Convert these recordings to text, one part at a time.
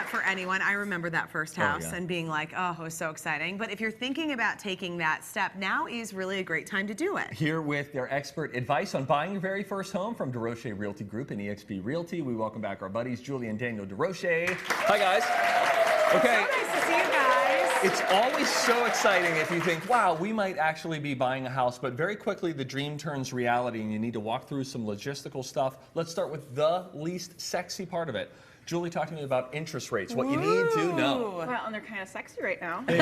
that for anyone. I remember that first house yeah. and being like, oh, it was so exciting. But if you're thinking about taking that step, now is really a great time to do it. Here with their expert advice on buying your very first home from DeRoche Realty Group and eXp Realty, we welcome back our buddies, Julie and Daniel DeRoche. Hi, guys. Okay. So nice to see you guys. It's always so exciting if you think, wow, we might actually be buying a house, but very quickly the dream turns reality and you need to walk through some logistical stuff. Let's start with the least sexy part of it. Julie, talk to me about interest rates, what you need to know. Well, and they're kind of sexy right now. They're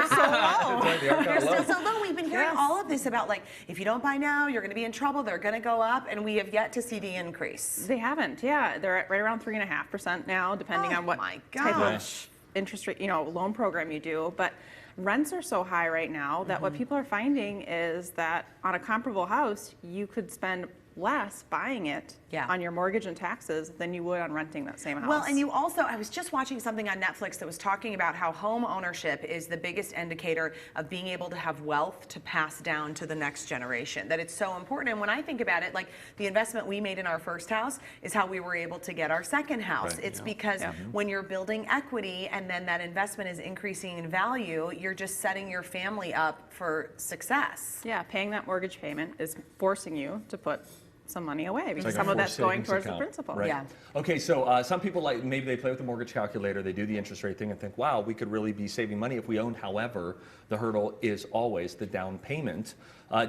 so low. They are They're kinda low. still so low. We've been hearing all of this about, like, if you don't buy now, you're going to be in trouble. They're going to go up, and we have yet to see the increase. They haven't, yeah. They're at right around 3.5% now, depending on what type of interest rate, loan program you do. But rents are so high right now that what people are finding is that on a comparable house, you could spend less buying it on your mortgage and taxes than you would on renting that same house. Well, and you also, I was just watching something on Netflix that was talking about how home ownership is the biggest indicator of being able to have wealth to pass down to the next generation, that it's so important. And when I think about it, like the investment we made in our first house is how we were able to get our second house. Right, it's because when you're building equity and then that investment is increasing in value, you're just setting your family up for success. Yeah, paying that mortgage payment is forcing you to put some money away because like some a of that's going savings towards account. the principal. Right. Yeah. Okay, so some people, like, maybe they play with the mortgage calculator, they do the interest rate thing and think, wow, we could really be saving money if we owned. However, the hurdle is always the down payment.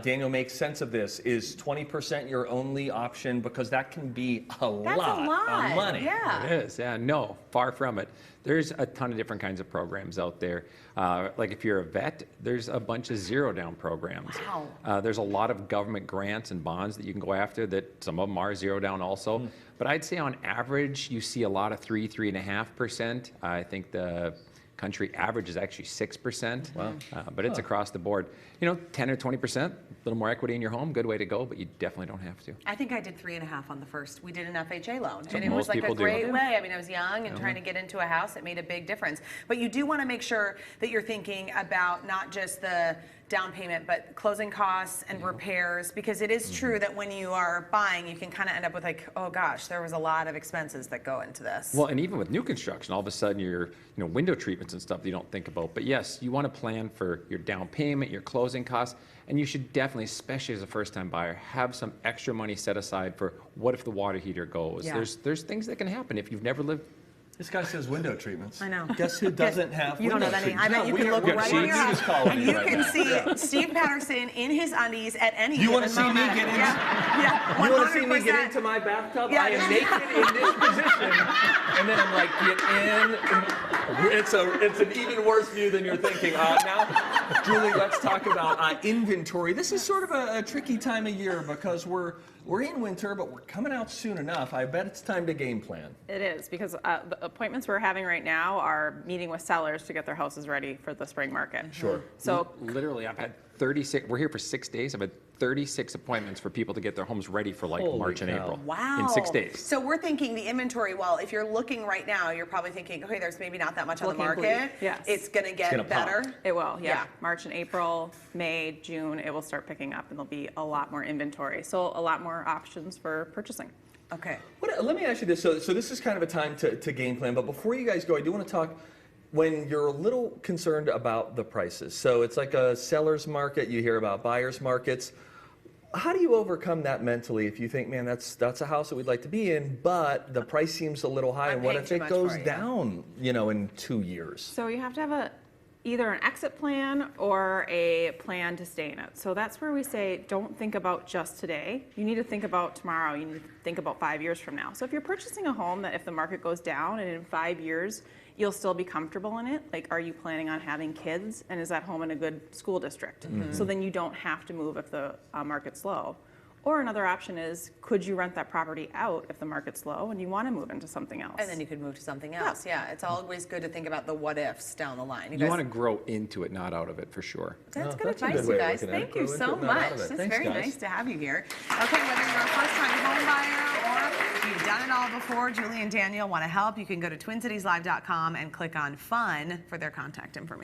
Daniel makes sense of this. Is 20% your only option? Because that can be a lot of money. Yeah. It is, yeah. No, far from it. There's a ton of different kinds of programs out there. Like if you're a vet, there's a bunch of zero down programs. Wow. There's a lot of government grants and bonds that you can go after that some of them are zero down also. But I'd say on average, you see a lot of 3.5%. I think the country average is actually 6%. Wow. But it's across the board. 10 or 20%, a little more equity in your home, good way to go, but you definitely don't have to. I think I did 3.5 on the first. We did an FHA loan, So and it was most like a people do. great way. I mean, I was young and trying to get into a house. It made a big difference. But you do want to make sure that you're thinking about not just the down payment, but closing costs and repairs, because it is true that when you are buying, you can kind of end up with like, oh gosh, there was a lot of expenses that go into this. Well, and even with new construction, all of a sudden your window treatments and stuff that you don't think about. But yes, you want to plan for your down payment, your closing costs, and you should definitely, especially as a first-time buyer, have some extra money set aside for what if the water heater goes. Yeah. There's things that can happen if you've never lived. This guy says window treatments. I know. Guess who doesn't have You don't window know that any. treatments? I bet No, you we can are- look we are- right see, in your you house just call and me you right can now. see Steve Patterson in his undies at any You wanna given see me moment. get into- Yeah, You want to see me 100%. get into my bathtub? Yeah. I am naked in this position, and then I'm like, get in. It's an even worse view than you're thinking. Now, Julie, let's talk about inventory. This is sort of a tricky time of year because we're in winter, but we're coming out soon enough. I bet it's time to game plan. It is, because the appointments we're having right now are meeting with sellers to get their houses ready for the spring market. Sure. So Literally, I've had 36, we're here for 6 days. I've had 36 appointments for people to get their homes ready for like Holy March and cow. April. Wow. In 6 days. So we're thinking the inventory, well, if you're looking right now, you're probably thinking, okay, there's maybe not that much on the Looking market. bleak. Yes. It's going to get gonna pop. better. it will, Yeah. yeah. March and April, May, June, it will start picking up and there'll be a lot more inventory. So a lot more options for purchasing. Okay. Let me ask you this. So this is kind of a time to game plan, but before you guys go, I do want to talk when you're a little concerned about the prices. So it's like a seller's market, you hear about buyer's markets. How do you overcome that mentally if you think, man, that's a house that we'd like to be in, but the price seems a little high, I'm and what paying if too it much goes for it, down, in 2 years? So you have to have either an exit plan or a plan to stay in it. So that's where we say, don't think about just today. You need to think about tomorrow. You need to think about 5 years from now. So if you're purchasing a home that if the market goes down and in 5 years, you'll still be comfortable in it. Like, are you planning on having kids? And is that home in a good school district? So then you don't have to move if the market's low. Or another option is, could you rent that property out if the market's low and you want to move into something else? And then you could move to something else. Yeah. It's always good to think about the what ifs down the line. You want to grow into it, not out of it, for sure. That's Oh, good that's a advice, good way you of guys. looking at it. Thank you Grow so into it, not out much. of it. It's Thanks, very guys. nice to have you here. Okay, whether you're a first-time home buyer or you've done it all before, Julie and Daniel want to help. You can go to TwinCitiesLive.com and click on Fun for their contact information.